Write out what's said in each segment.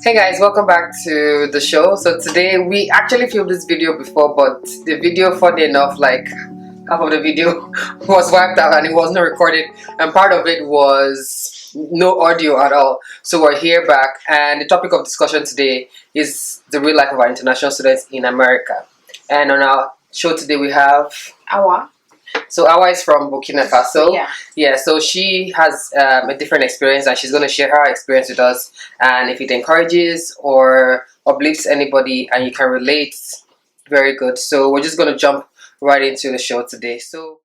Hey guys, welcome back to the show. So today we actually filmed this video before, but the video, funny enough, like half of the video was wiped out and it was not recorded, and part of it was no audio at all. So we're here back, and the topic of discussion today is the real life of our international students in America. And on our show today we have Awa. So Awa is from Burkina Faso. Yeah. So she has a different experience, and she's going to share her experience with us. And if it encourages or uplifts anybody and you can relate, very good. So we're just going to jump right into the show today. So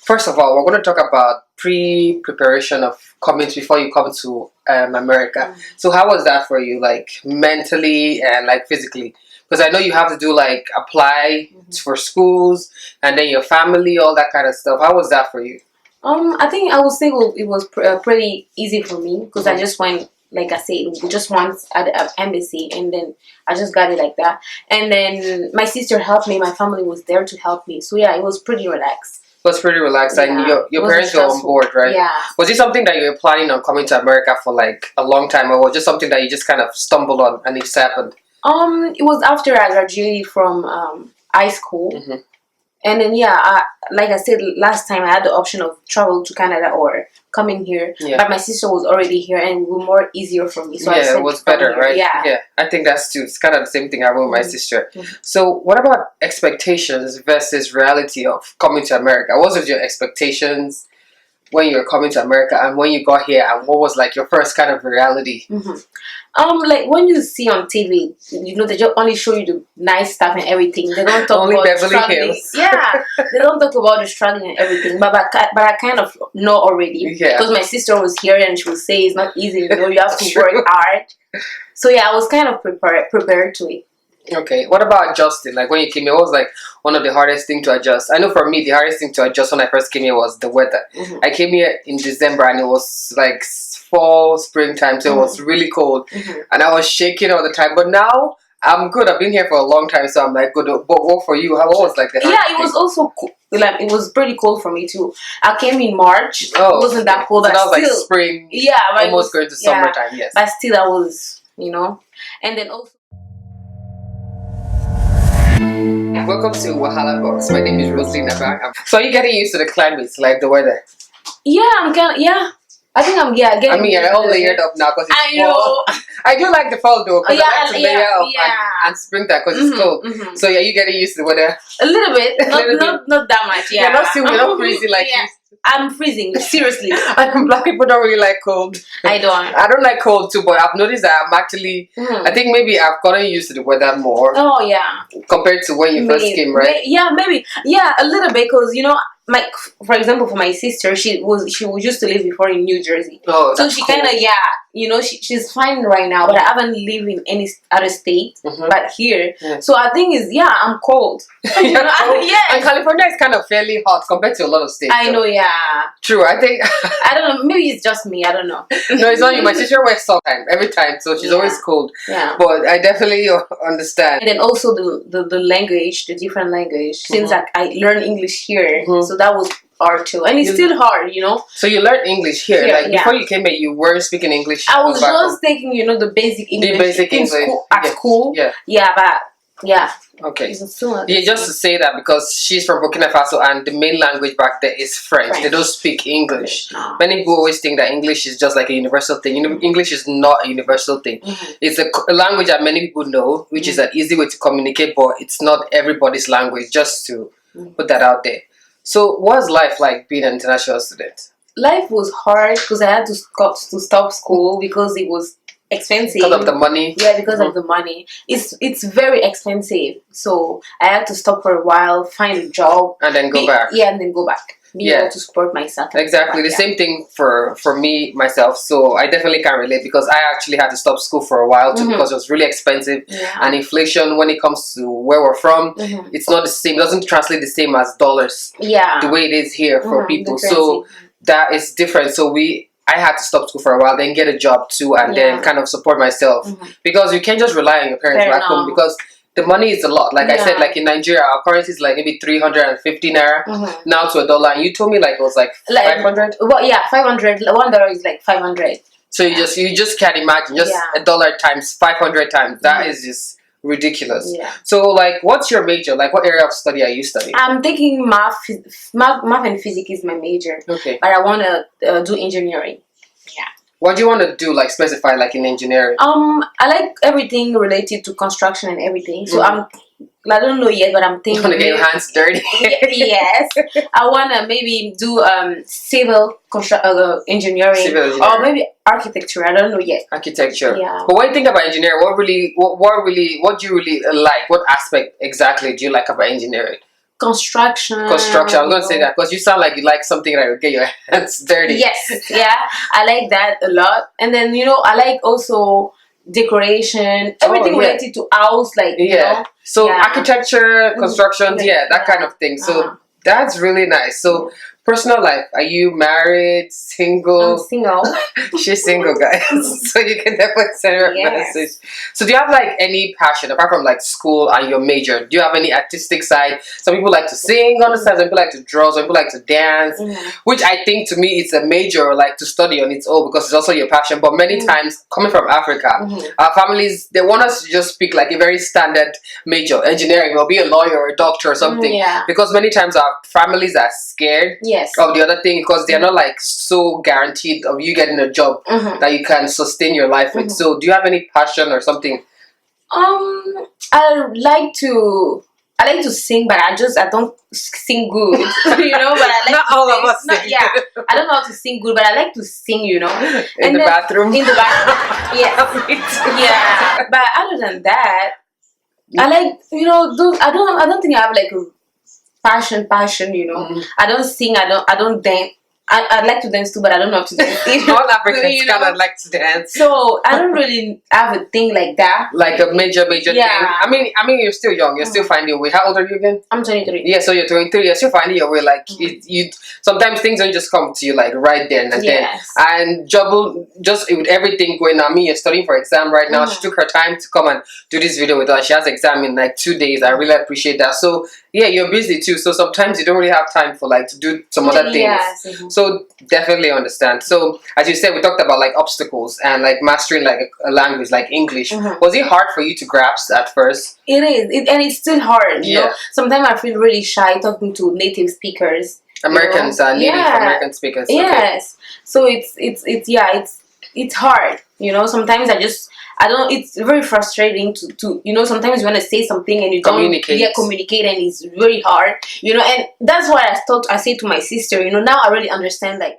first of all, we're going to talk about pre-preparation of coming before you come to America. So how was that for you, like mentally and like physically? Because I know you have to do like apply for schools and then your family, all that kind of stuff. How was that for you? I think I would say it was pretty easy for me because I just went, like I said, just once at the embassy, and then I just got it like that. And then my sister helped me. My family was there to help me. So yeah, it was pretty relaxed. It was pretty relaxed, Yeah. and your parents were on board, right? Yeah. Was it something that you were planning on coming to America for like a long time, or was it just something that you just kind of stumbled on and it just happened? It was after I graduated from high school. And then like I said last time, I had the option of travel to Canada or coming here. Yeah. But my sister was already here, and it was more easier for me. So Yeah, it was better, right? Yeah. I think that's too. It's kind of the same thing I with my sister. So, what about expectations versus reality of coming to America? What was your expectations when you were coming to America, and when you got here, and what was like your first kind of reality? Like when you see on TV, you know, they just only show you the nice stuff and everything. They don't talk Only about Beverly struggling. Hills. Yeah, they don't talk about the struggling and everything. But I kind of know already because my sister was here and she would say it's not easy. You know, you have to work hard. So yeah, I was kind of prepared to it. Okay, what about adjusting? Like when you came here, what was like one of the hardest thing to adjust? I know for me, the hardest thing to adjust when I first came here was the weather. I came here in December and it was like fall, springtime, so it was really cold, and I was shaking all the time. But now I'm good. I've been here for a long time, so I'm like good. But what for you? How was like the hardest it was also cool. Like it was pretty cold for me too. I came in March. Oh, it wasn't that cold. So that was still, like spring. Yeah, but almost going to summertime. Yes, but still, I was, you know, and then also. Welcome to Wahala Box. My name is Rosalie Nabang. So are you getting used to the climate, like the weather? Yeah, I'm kind of, I think I'm, getting. I mean, you're all layered up now because it's fall. I do like the fall though, because I like to layer up and springtime because it's cold. So yeah, you getting used to the weather? A little bit, not that much. Yeah, you're not freezing like you. I'm freezing, seriously. And black people don't really like cold. I don't like cold too, but I've noticed that I'm actually, I think maybe I've gotten used to the weather more. Oh yeah. Compared to when you first came, right? Maybe. Yeah, a little bit, because you know, for example, for my sister, she used to live before in New Jersey. Oh, so she kind of you know, she's fine right now, but I haven't lived in any other state, but here. So I think I'm cold. You know? And California is kind of fairly hot compared to a lot of states. I know, True, I think. I don't know. Maybe it's just me. I don't know. No, it's not you. My sister wears socks every time, so she's always cold. Yeah. But I definitely understand. And then also the language, the different language. Since I learned English here, so that was hard too, and it's still hard, you know. So you learned English here, like before you came here, you weren't speaking English. I was just taking, you know, the basic English. The basic English at school. Okay. Yeah, just to say that because she's from Burkina Faso and the main language back there is French. They don't speak English. No. Many people always think that English is just like a universal thing. You know, English is not a universal thing. It's a language that many people know, which is an easy way to communicate, but it's not everybody's language, just to put that out there. So what's life like being an international student? Life was hard because I had to stop school because it was expensive. Because of the money? Yeah, because of the money. It's very expensive. So I had to stop for a while, find a job. And then go back. Yeah, and then go back. Be able to support myself. Exactly. The same thing for me, myself. So I definitely can relate because I actually had to stop school for a while too because it was really expensive. And inflation, when it comes to where we're from, it's not the same. It doesn't translate the same as dollars. Yeah. The way it is here for people. So that is different. So I had to stop school for a while, then get a job too, and then kind of support myself because you can't just rely on your parents back home because the money is a lot. Like I Yeah. said, like in Nigeria, our currency is like maybe 350 naira Mhm. now to a dollar. And you told me like it was like Like, 500. Well, yeah, 500. $1 is like 500. So you just can't imagine just Yeah. a dollar times 500 times. That Mhm. is just ridiculous. Yeah. So like, what's your major? Like, what area of study are you studying? I'm taking math and physics is my major, Okay. but I want to do engineering. What do you want to do? Like specify like in engineering. I like everything related to construction and everything. So Mhm. I don't know yet, but I'm You thinking. want to get your hands dirty. Yes, I wanna maybe do civil engineering, Civil or engineering. maybe architecture. I don't know yet. Architecture. Yeah. But when you think about engineering, what do you really like? What aspect exactly do you like about engineering? Construction. Construction. I was gonna say that because you sound like you like something that will get your hands dirty. Yes, yeah, I like that a lot. And then I like also decoration, everything yeah. related to house, like Yeah. So Yeah. architecture, construction, Mhm. yeah, that Yeah. kind of thing. So Uh-huh. that's really nice. So personal life, are you married, I'm single? single. She's single, guys. So you can definitely send her a Yes. message. So do you have like any passion apart from like school and your major? Do you have any artistic side? Some people like to sing, understand? Some people like to draw, some people like to dance. Mhm. Which I think to me it's a major like to study on its own because it's also your passion. But many Mm. times coming from Africa, Mhm. our families they want us to just speak like a very standard major, engineering or be a lawyer or a doctor or something. Yeah. Because many times our families are scared Yes. of the other thing because they're not like so guaranteed of you getting a job Mhm. that you can sustain your life with. Mhm. So do you have any passion or something? I like to sing, but I don't sing good, But I like Not to all sing. of us No, sing. yeah, I don't know how to sing good, but I like to sing, In And the then- bathroom? In the bathroom, yes, yeah. But other than that, I like I don't think I have like a passion. Mhm. I don't sing. I don't dance. I'd like to dance too, but I don't know how to dance. All Africans You know? kind of like to dance. So I don't really have a thing like that. Like a major Yeah. thing. I mean, you're still young. You're still finding your way. How old are you again? I'm 23. Yeah, so you're 23. You're still finding your way. Like you sometimes things don't just come to you like right then and then. Yes. And Jubble, just with everything going on, I mean, you're studying for exam right now. Mhm. She took her time to come and do this video with us. She has exam in like 2 days. I really appreciate that. So yeah, you're busy too. So sometimes you don't really have time for like to do some other things. Yes. Mhm. So definitely understand. So as you said, we talked about like obstacles and like mastering like a language like English. Mhm. Was it hard for you to grasp at first? It is, and it's still hard. Yeah. Sometimes I feel really shy talking to native speakers. Americans are native Yeah. American speakers. Okay. Yes. So it's hard. Sometimes I don't. It's very frustrating to Sometimes you want to say something and you don't communicate, and it's very hard. And that's why I say to my sister. Now I really understand like.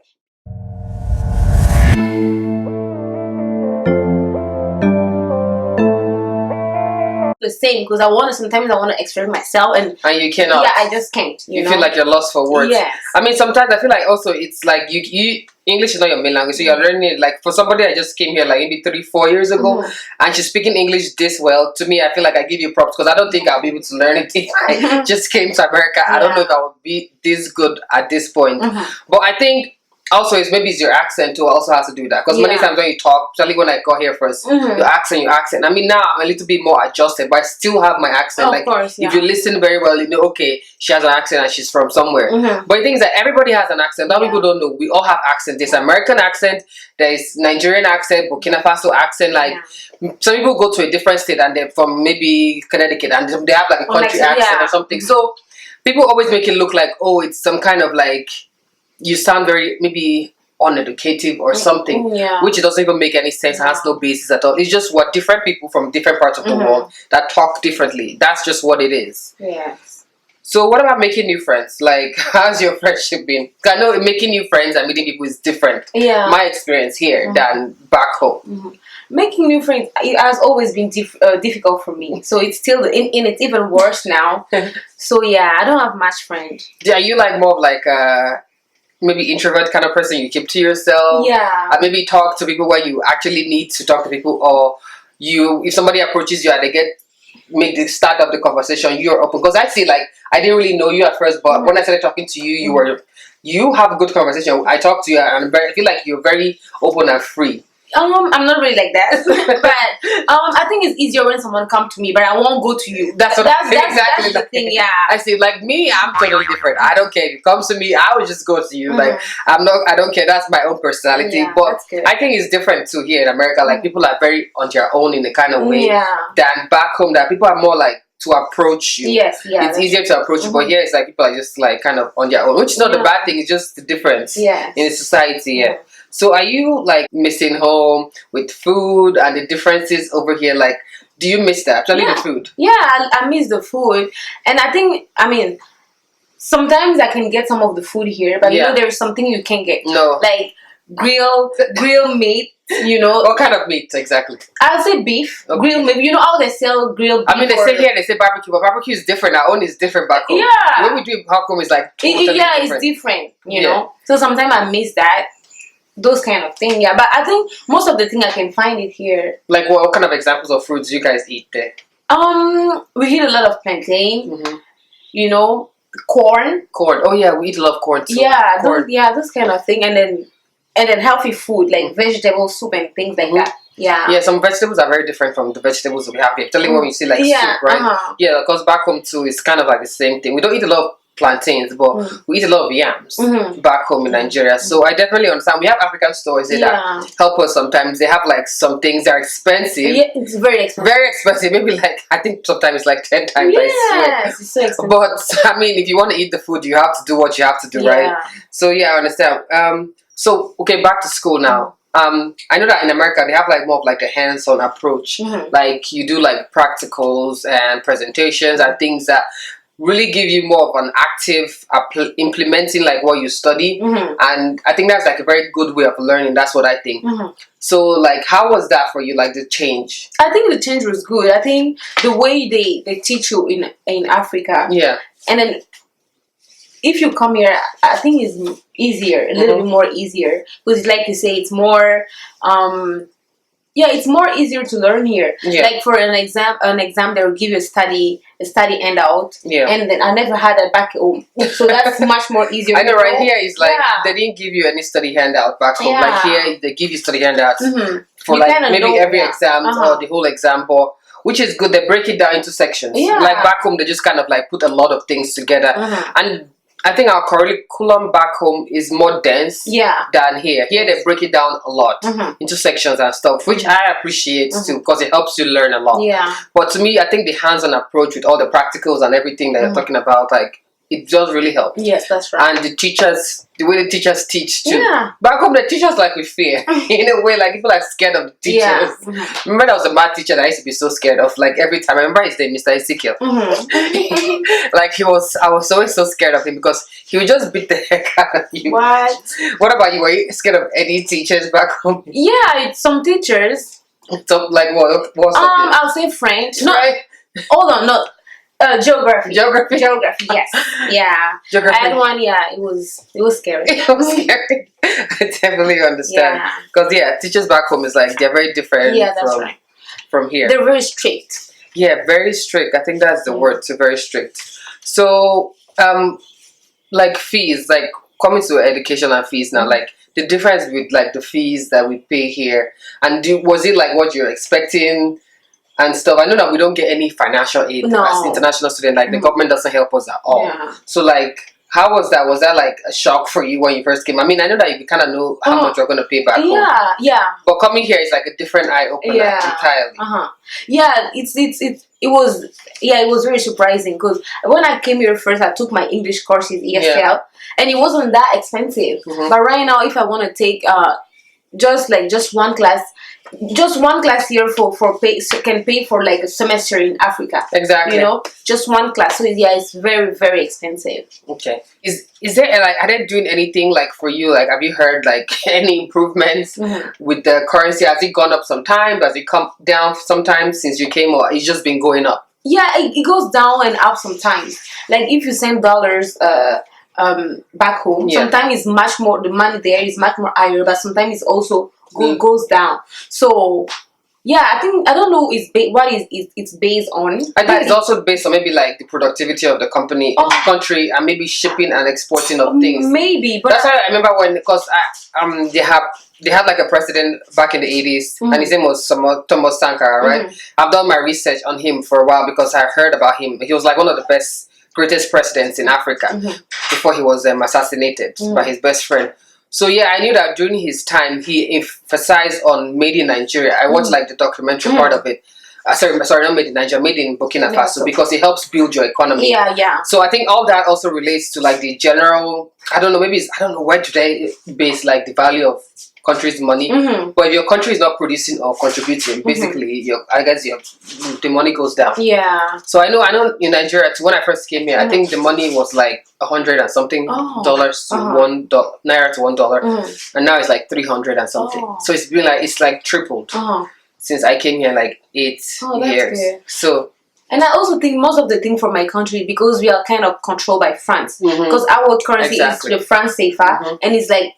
The same because sometimes I want to express myself and you cannot. yeah, I just can't. You feel like you're lost for words. Yes. I mean, sometimes I feel like also it's like you English is not your main language, so you're learning it. Like for somebody that just came here like maybe 3-4 years ago, and she's speaking English this well. To me, I feel like I give you props because I don't think I'll be able to learn it if I just came to America. I don't know if I would be this good at this point. But I think. Also, it's your accent too. Also has to do that because many times when you talk, especially when I got here 1st, your accent. I mean, now I'm a little bit more adjusted, but I still have my accent. Of course, yeah. If you listen very well, you know, okay, she has an accent and she's from somewhere. But the thing is that everybody has an accent. Now people don't know. We all have accents. There's American accent, there's Nigerian accent, Burkina Faso accent. Like some people go to a different state and they're from maybe Connecticut and they have like a country accent or something. So people always make it look like, oh, it's some kind of like. You sound very maybe uneducative or something, which it doesn't even make any sense. It has no basis at all. It's just what different people from different parts of the world that talk differently. That's just what it is. Yes. So what about making new friends? Like, how's your friendship been? 'Cause I know making new friends and meeting people is different. Yeah. My experience here than back home. Making new friends it has always been difficult for me. So it's still it's even worse now. So yeah, I don't have much friends. Are you like more of like maybe introvert kind of person? You keep to yourself. Yeah. And maybe talk to people where you actually need to talk to people, or if somebody approaches you and they make the start of the conversation, you're open. Because I see like I didn't really know you at first, but when I started talking to you, you have a good conversation. I talk to you and I feel like you're very open and free. I'm not really like that, but I think it's easier when someone come to me, but I won't go to you. That's exactly the thing. Yeah. I see. Like me, I'm totally different. I don't care if it comes to me. I would just go to you. Like I don't care. That's my own personality. Yeah, but that's good. I think it's different too here in America. Like people are very on their own in a kind of way than back home. That people are more like to approach you. Yes, yeah. It's easier to approach you, but here it's like people are just like kind of on their own, which is not the bad thing. It's just the difference in society. Yeah. So are you like missing home with food and the differences over here? Like, do you miss that? Actually, the food. Yeah, I miss the food, and I mean, sometimes I can get some of the food here, but you know, there's something you can't get. No, like grill meat. You know, what kind of meat exactly? I'll say beef, grilled meat. You know how they sell grilled beef? I mean, they say here they say barbecue, but barbecue is different. Our own is different back home. Yeah, what we do back home is like totally different. It's different. You know, so sometimes I miss that. Those kind of thing, but I think most of the thing I can find it here. Like what kind of examples of fruits do you guys eat there? We eat a lot of plantain. You know, corn. Oh yeah, we eat a lot of corn too. Yeah, those kind of thing, and then healthy food like vegetable soup and things like that. Yeah, some vegetables are very different from the vegetables we have here. Tell you when we see like soup, right? Yeah, because back home too, it's kind of like the same thing. We don't eat a lot of plantains, but we eat a lot of yams back home in Nigeria. So I definitely understand. We have African stores here that help us sometimes. They have like some things that are expensive. Yeah, it's very expensive. Very expensive. Maybe like, I think sometimes it's like 10 times. Yes, it's so expensive. But I mean, if you want to eat the food, you have to do what you have to do, right? So yeah, I understand. So okay, back to school now. I know that in America they have like more of like a hands-on approach. Like you do like practicals and presentations and things that really give you more of an active implementing like what you study, and I think that's like a very good way of learning. That's what I think. So like, how was that for you, like the change? I think the change was good. I think the way they teach you in Africa, and then if you come here, I think it's easier, a little bit more easier, because like you say, it's more it's more easier to learn here. Like for an exam they will give you a study handout, and then I never had that back home, so that's much more easier. I know, right? Here is like they didn't give you any study handout back home. Like here they give you study handouts for you like maybe every exam or the whole exam, but which is good. They break it down into sections. Like back home they just kind of like put a lot of things together, and I think our curriculum back home is more dense than here. Here they break it down a lot into sections and stuff, which I appreciate too, because it helps you learn a lot. But to me, I think the hands-on approach with all the practicals and everything that you're talking about, like, it does really help. Yes, that's right. And the way the teachers teach too. Back home, the teachers like with fear. In a way, like people are scared of the teachers. Remember, there was a math teacher that I used to be so scared of. Like every time, I remember his name, Mr. Ezekiel. Like I was always so scared of him because he would just beat the heck out of you. What about you? Were you scared of any teachers back home? Yeah, it's some teachers. So, like what? I'll say French. No, hold on, no. Geography. Yes. Yeah. Geography. I had one. Yeah, it was scary. It was scary. I definitely understand. Because teachers back home is like they're very different. From here. They're very strict. Yeah, very strict. I think that's the word. So very strict. So, like fees, like coming to education and fees now, like the difference with like the fees that we pay here, and was it like what you're expecting? And stuff. I know that we don't get any financial aid as international students. Like the government doesn't help us at all. So like, how was that? Was that like a shock for you when you first came? I mean, I know that you kind of know how much you're going to pay back home. But coming here is like a different eye opener entirely. Yeah, it was very surprising because when I came here first, I took my English courses ESL, and it wasn't that expensive. But right now, if I want to take just one class here can pay for like a semester in Africa. Exactly. You know, just one class. So it's very, very expensive. Okay. Is there like, are they doing anything like for you? Like, have you heard like any improvements with the currency? Has it gone up sometimes? Does it come down sometimes since you came, or it's just been going up? Yeah, it goes down and up sometimes. Like if you send dollars back home, sometimes it's much more, the money there is much more higher, but sometimes it's also goes down. So Yeah, I don't know what it's based on. I think it's also based on maybe like the productivity of the company, of the country, and maybe shipping and exporting of things. Maybe, but that's why I remember when, because they had like a president back in the 80s, and his name was Thomas Sankara, right? I've done my research on him for a while because I heard about him. He was like one of the greatest presidents in Africa before he was assassinated by his best friend. So yeah, I knew that during his time he emphasized on made in Nigeria. I watched like the documentary part of it. Sorry, not made in Nigeria, made in Burkina Faso, because it helps build your economy. Yeah. So I think all that also relates to like the general. I don't know where do they base like the value of country's money. But if your country is not producing or contributing, basically the money goes down. Yeah. So I know in Nigeria too, when I first came here, I think the money was like $100 and something dollars to naira to $1, and now it's like 300 and something. So it's been like tripled since I came here like 8 years. Good. So. And I also think most of the thing for my country, because we are kind of controlled by France, because our currency is the France CFA, and it's like,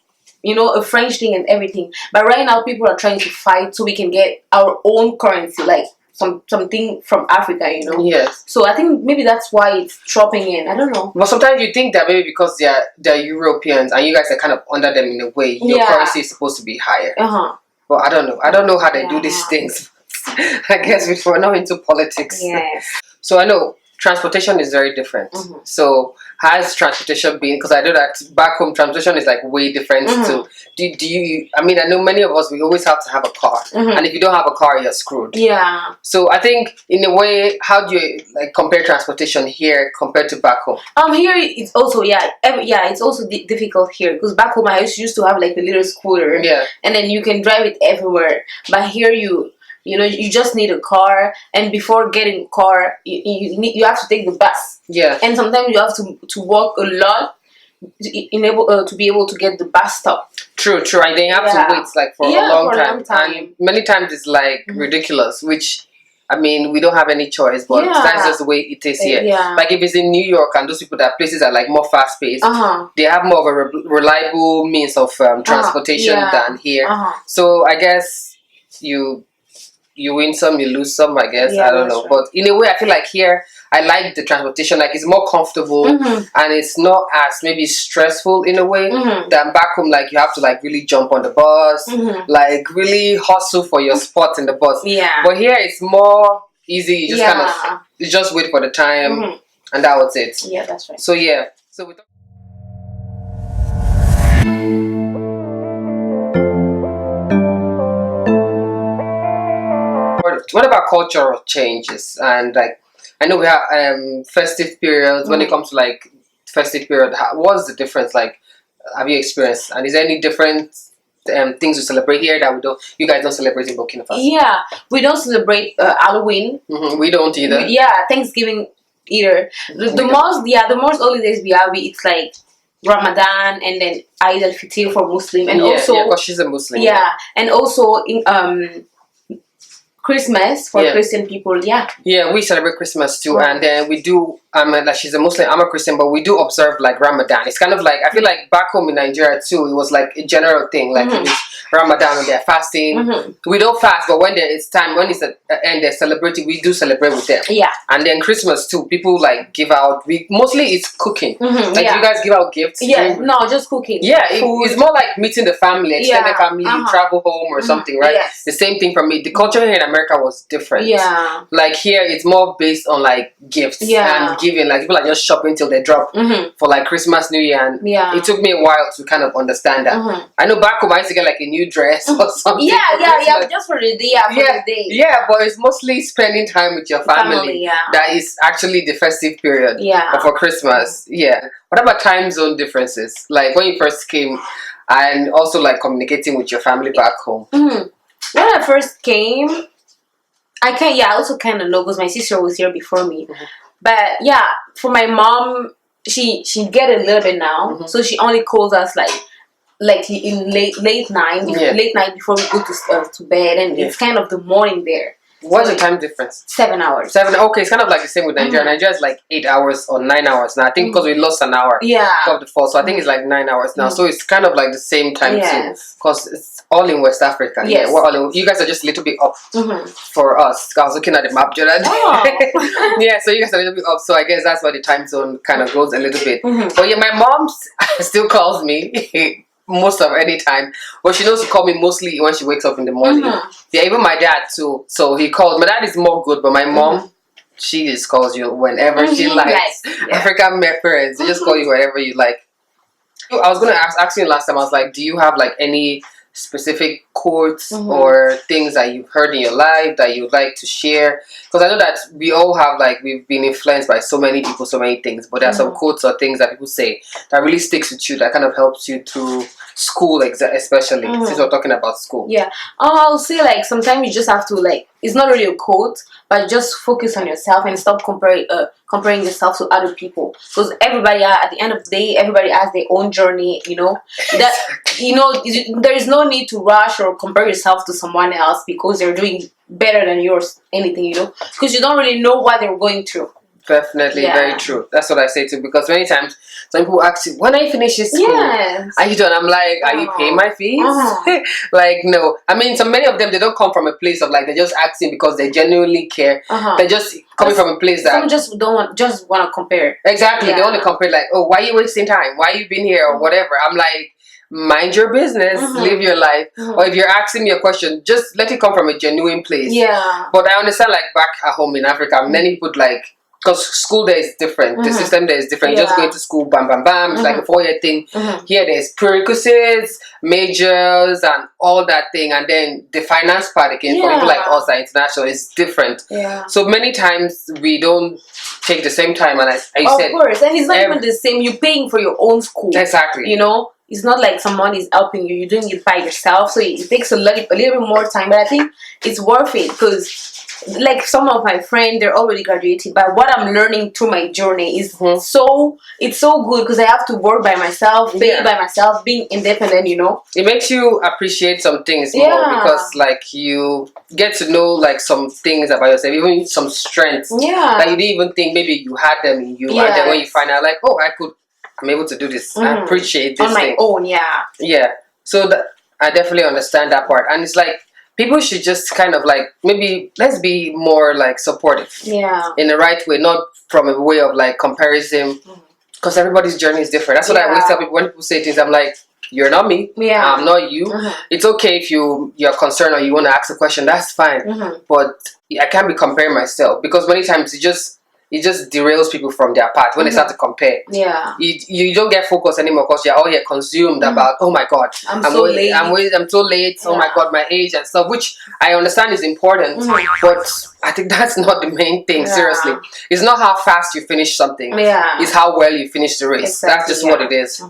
you know, a French thing and everything. But right now, people are trying to fight so we can get our own currency, like something from Africa, you know. Yes. So I think maybe that's why it's dropping in. I don't know. But sometimes you think that maybe because they're Europeans and you guys are kind of under them in a way, your currency is supposed to be higher. But I don't know. I don't know how they do these things. I guess we're not into politics. Yes. So I know transportation is very different. So has transportation been, because I know that back home transportation is like way different to do you, I mean, I know many of us, we always have to have a car, and if you don't have a car, you're screwed. Yeah. So I think in a way, how do you like compare transportation here compared to back home? Here it's also it's also difficult here, because back home I used to have like a little scooter, and then you can drive it everywhere, but here you know, you just need a car, and before getting a car, you have to take the bus. Yeah. And sometimes you have to walk a lot to be able to get the bus stop. True. And then you have to wait like for a long time. And many times it's like ridiculous, which I mean, we don't have any choice, but that's just the way it is here. Like if it's in New York and those people that places are like more fast paced, they have more of a reliable means of transportation than here. So I guess you win some, you lose some, I guess. I don't know. Right. But in a way, I feel like here, I like the transportation. Like, it's more comfortable and it's not as maybe stressful in a way than back home. Like, you have to like really jump on the bus, like really hustle for your spot in the bus. Yeah. But here, it's more easy. You just you just wait for the time and that was it. Yeah, that's right. So, yeah. So, with what about cultural changes? And like, I know we have festive periods. When it comes to like festive period, what's the difference? Like, have you experienced? And is there any different things we celebrate here that you guys don't celebrate in Burkina Faso? Yeah, we don't celebrate Halloween. We don't either. Thanksgiving either. The most holidays we have, it's like Ramadan, and then Eid al-Fitr for Muslim, and also because she's a Muslim. Yeah, and also in Christmas for Christian people. Yeah, we celebrate Christmas too, and then we do. Like she's a Muslim, I'm a Christian, but we do observe like Ramadan. It's kind of like, I feel like back home in Nigeria too, it was like a general thing. Like it was Ramadan and they're fasting. We don't fast, but when it's time, when it's and they're celebrating, we do celebrate with them. Yeah. And then Christmas too, people like give out. Mostly it's cooking. Like, do you guys give out gifts? Yeah, no, just cooking. Yeah, it's more like meeting the family, extended family, travel home or something, right? Yes. The same thing for me. The culture here in America was different. Yeah. Like here, it's more based on like gifts and giving. Like people are just shopping till they drop for like Christmas, New Year, and it took me a while to kind of understand that. I know back home I used to get like a new dress or something. Yeah, just for the day. Yeah, but it's mostly spending time with your family. That is actually the festive period. For Christmas. Yeah. What about time zone differences? Like when you first came, and also like communicating with your family back home. When I first came, I also kind of know because my sister was here before me. But yeah, for my mom, she get a little bit now, so she only calls us like in late night before we go to bed, and it's kind of the morning there. What's the time difference? 7 hours. 7. Okay, it's kind of like the same with Nigeria. Nigeria is like 8 hours or 9 hours now. I think because we lost an hour. Yeah. Of the fall, so I think it's like 9 hours now. So it's kind of like the same time too, because it's all in West Africa. Yes. Yeah, we're all in, you guys are just a little bit up for us. I was looking at the map the other day. Oh. Yeah, so you guys are a little bit up. So I guess that's why the time zone kind of goes a little bit. But yeah, my mom still calls me most of any time. But she knows to call me mostly when she wakes up in the morning. Yeah, even my dad too. So he calls. My dad is more good, but my mom, she just calls you whenever she likes. Yeah. African parents, they just call you whenever you like. I was gonna ask you last time. I was like, do you have like any specific quotes or things that you've heard in your life that you'd like to share? Because I know that we all have, like, we've been influenced by so many people, so many things, but there are some quotes or things that people say that really sticks with you, that kind of helps you through school, especially since we're talking about school. Yeah. I'll say, like, sometimes you just have to, like, it's not really a quote, but just focus on yourself and stop comparing yourself to other people, because everybody, at the end of the day, everybody has their own journey, you know. That, you know, there is no need to rush or compare yourself to someone else because they're doing better than yours, anything, you know, because you don't really know what they're going through. Definitely, very true. That's what I say too, because many times some people ask you, when I finish this school, are you done? I'm like, are you paying my fees? Like, no. I mean, so many of them, they don't come from a place of like, they're just asking because they genuinely care. They're just coming from a place that some just want to compare. Exactly. They want to compare, like, oh, why are you wasting time? Why you been here or whatever? I'm like, mind your business, live your life. Or if you're asking me a question, just let it come from a genuine place. Yeah. But I understand, like, back at home in Africa, many people, like, because school there is different, the system there is different. Just going to school, bam, bam, bam. It's like a 4-year thing. Here there's prerequisites, majors, and all that thing. And then the finance part again, for people like us that are international, is different. Yeah. So many times we don't take the same time. And as you said, of course, and it's not even the same. You're paying for your own school. Exactly. You know, it's not like someone is helping you. You're doing it by yourself. So it takes a little bit more time. But I think it's worth it, because like some of my friends, they're already graduated, but what I'm learning through my journey is it's so good, because I have to work by myself, pay by myself, being independent, you know. It makes you appreciate some things more, because like you get to know like some things about yourself, even some strengths that you didn't even think maybe you had them in you, and then when you find out like, oh, I'm able to do this, I appreciate this on my own. So that I definitely understand that part, and it's like, people should just kind of like, maybe let's be more like supportive. In the right way, not from a way of like comparison, because everybody's journey is different. That's what I always tell people when people say things. I'm like, you're not me. I'm not you. It's okay if you're concerned or you want to ask a question. That's fine. But I can't be comparing myself, because many times it just derails people from their path when they start to compare. You don't get focused anymore, because you're all here consumed about, oh my god, I'm so late. Oh my god, my age and stuff, which I understand is important, but I think that's not the main thing. Seriously, it's not how fast you finish something. It's how well you finish the race. That's just what it is.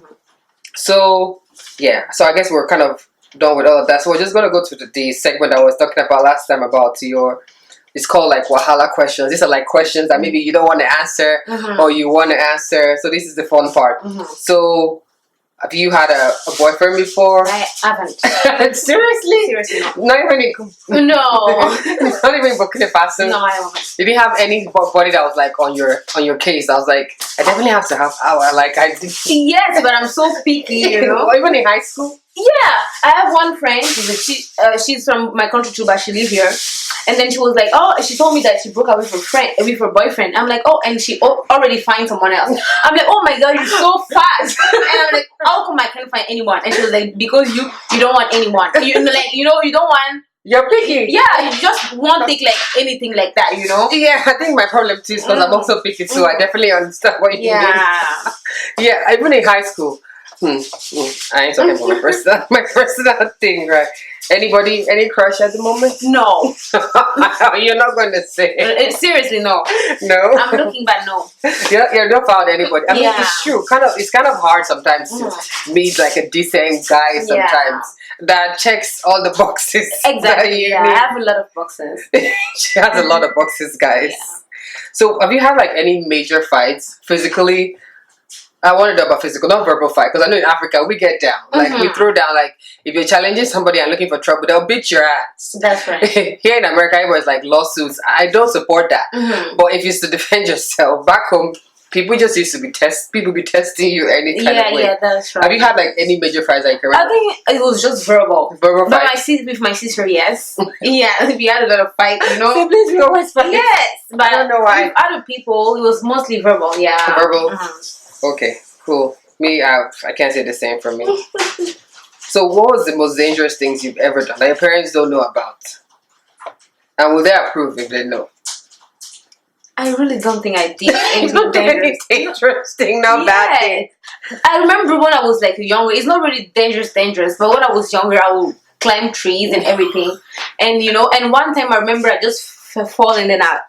So so I guess we're kind of done with all of that. So we're just gonna go to the segment I was talking about last time about it's called like Wahala questions. These are like questions that maybe you don't want to answer or you want to answer. So this is the fun part. So have you had a boyfriend before? I haven't. Seriously? Seriously, no. Not even in not even in Burkina Faso? No, I haven't. You didn't have anybody that was like on your case? I was like, I definitely have to have our, like, I did. Yes, but I'm so picky, you know. Or even in high school? Yeah, I have one friend. She's from my country too, but she lives here. And then she was like, oh, she told me that she broke up with her boyfriend. I'm like, oh, and she already found someone else. I'm like, oh my god, you're so fast. And I'm like, how come I can't find anyone? And she was like, because you don't want anyone. You don't want. You're picky. Yeah, you just won't take like anything like that, you know. Yeah, I think my problem too is because I'm also picky too. I definitely understand what you mean. Yeah, even in high school. I ain't talking about my personal thing, right? Any crush at the moment? No. You're not going to say. Seriously, no. No? I'm looking, but no. You're not found anybody. I mean, it's true. It's kind of hard sometimes to meet like a decent guy sometimes that checks all the boxes. Exactly. I have a lot of boxes. She has a lot of boxes, guys. So have you had like any major fights physically? I want to know about physical, not verbal fight, because I know in Africa we get down. Like we throw down. Like if you're challenging somebody and looking for trouble, they'll beat your ass. That's right. Here in America, everyone's like lawsuits. I don't support that. But if it's to defend yourself, back home, people just used to be people be testing you any kind of way. Yeah, that's right. Have you had like any major fights that you can I remember? think it was just verbal. Verbal But fights? with my sister, yes. Yeah, we had a lot of fight, you know. Siblings, we always fight. Yes, but I don't know why. with other people, it was mostly verbal. Yeah. Verbal. Okay, cool. Me, I can't say the same for me. So, what was the most dangerous things you've ever done that your parents don't know about? And will they approve if they know? I really don't think I did anything Not any dangerous. dangerous thing, not bad thing. I remember when I was like younger. It's not really dangerous, but when I was younger, I would climb trees and everything. And you know, and one time I remember I just fall and then I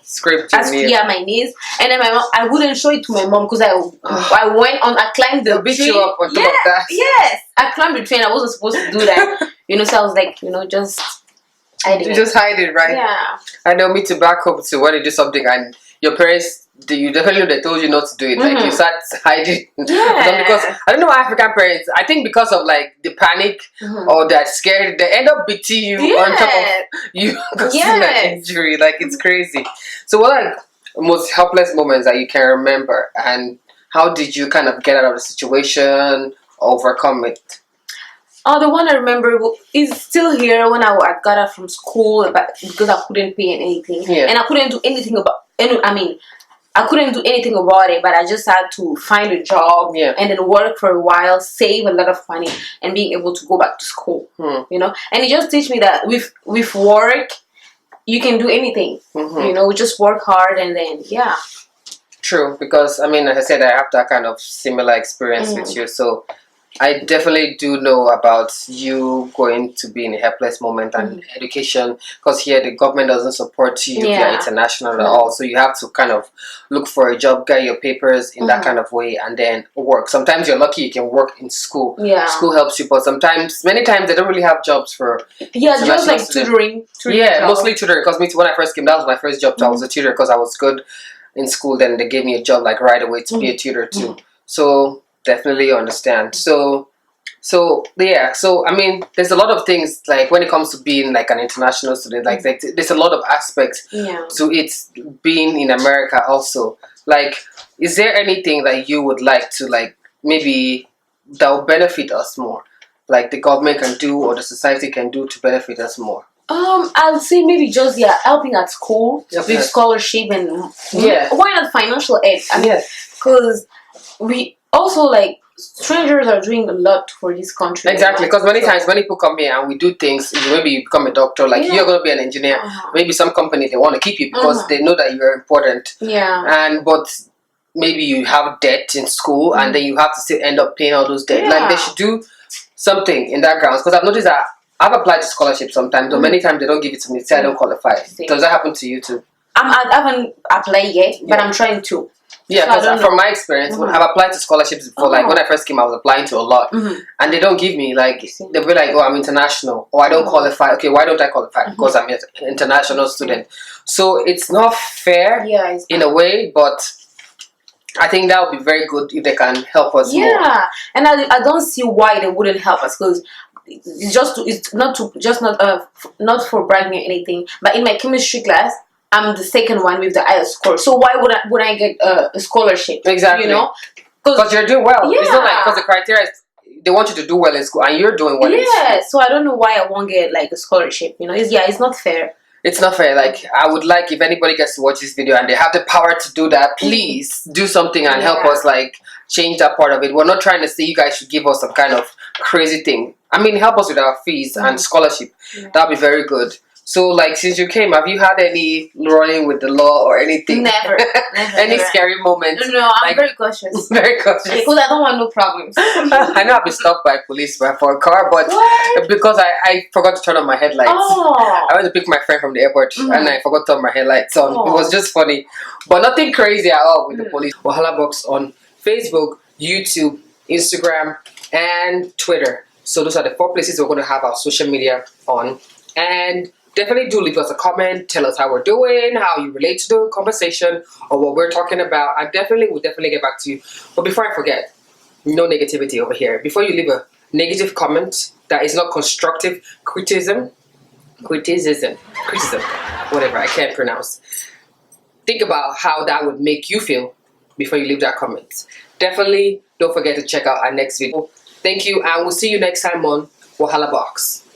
Scraped your knee. yeah, my knees. And then my mom, I wouldn't show it to my mom because I went on. I climbed the They'll beat tree. you up on top of that. Yes, I climbed the tree and I wasn't supposed to do that. You know, so I was like, you know, just hiding. You just hide it, right? Yeah. I know me to back up to when you do something and your parents, you definitely know they told you not to do it. Like you start hiding. Yeah. Because I don't know why African parents, I think because of like the panic or they're scared, they end up beating you on top of you causing an injury. Like it's crazy. So what are the most helpless moments that you can remember and how did you kind of get out of the situation, overcome it? Oh, the one I remember is still here when I got out from school because I couldn't pay anything. Yeah. And I couldn't do anything I couldn't do anything about it, but I just had to find a job and then work for a while, save a lot of money, and being able to go back to school. You know, and it just teach me that with work, you can do anything. You know, just work hard and then True, because I mean, like I said, I have that kind of similar experience with you, so I definitely do know about you going to be in a helpless moment and education, because here the government doesn't support you if you're international at all, so you have to kind of look for a job, get your papers in that kind of way, and then work. Sometimes you're lucky you can work in school. School helps you, but many times they don't really have jobs for just like tutoring mostly tutoring, because when I first came, that was my first job, so I was a tutor because I was good in school. Then they gave me a job like right away to be a tutor too. So definitely understand. So I mean, there's a lot of things like when it comes to being like an international student, like there's a lot of aspects to it being in America also. Like, is there anything that you would like to like maybe that will benefit us more, like the government can do or the society can do to benefit us more? I'll say maybe just helping at school with scholarship and why not financial aid? I mean, because we also like strangers are doing a lot for this country. Exactly, because many times when people come here and we do things, maybe you become a doctor, like you're going to be an engineer. Maybe some company they want to keep you because they know that you're important. But maybe you have debt in school and then you have to still end up paying all those debt. Like they should do something in that grounds, because I've noticed that I've applied to scholarships sometimes, but many times they don't give it to me. Say I don't qualify. Does that happen to you too? I haven't applied yet, but I'm trying to. Yeah, because from my experience, I've applied to scholarships before. Like when I first came, I was applying to a lot, and they don't give me. Like they'll be like, "Oh, I'm international," or "I don't qualify." Okay, why don't I qualify? Because I'm an international student. So it's not fair in a way, but I think that would be very good if they can help us more. Yeah, and I don't see why they wouldn't help us, because it's not for bragging or anything. But in my chemistry class, I'm the second one with the highest score. So why would I get a scholarship? Exactly. You know, because you're doing well. It's not like because the criteria is they want you to do well in school and you're doing well in school. Yeah. So I don't know why I won't get like a scholarship. You know, it's not fair. It's not fair. Like, I would like if anybody gets to watch this video and they have the power to do that, please do something and help us like change that part of it. We're not trying to say you guys should give us some kind of crazy thing. I mean, help us with our fees and scholarship. That'd be very good. So, like, since you came, have you had any running with the law or anything? Never. Any scary moments? No, I'm very cautious. Very cautious. Because I don't want no problems. I know I've been stopped by police for a car, but because I forgot to turn on my headlights. I went to pick my friend from the airport and I forgot to turn my headlights on. It was just funny. But nothing crazy at all with the police. Wahala Box on Facebook, YouTube, Instagram, and Twitter. So those are the 4 places we're going to have our social media on. And definitely do leave us a comment. Tell us how we're doing, how you relate to the conversation, or what we're talking about. I definitely will definitely get back to you. But before I forget, no negativity over here. Before you leave a negative comment that is not constructive criticism, whatever, I can't pronounce. Think about how that would make you feel before you leave that comment. Definitely don't forget to check out our next video. Thank you, and we'll see you next time on Wahala Box.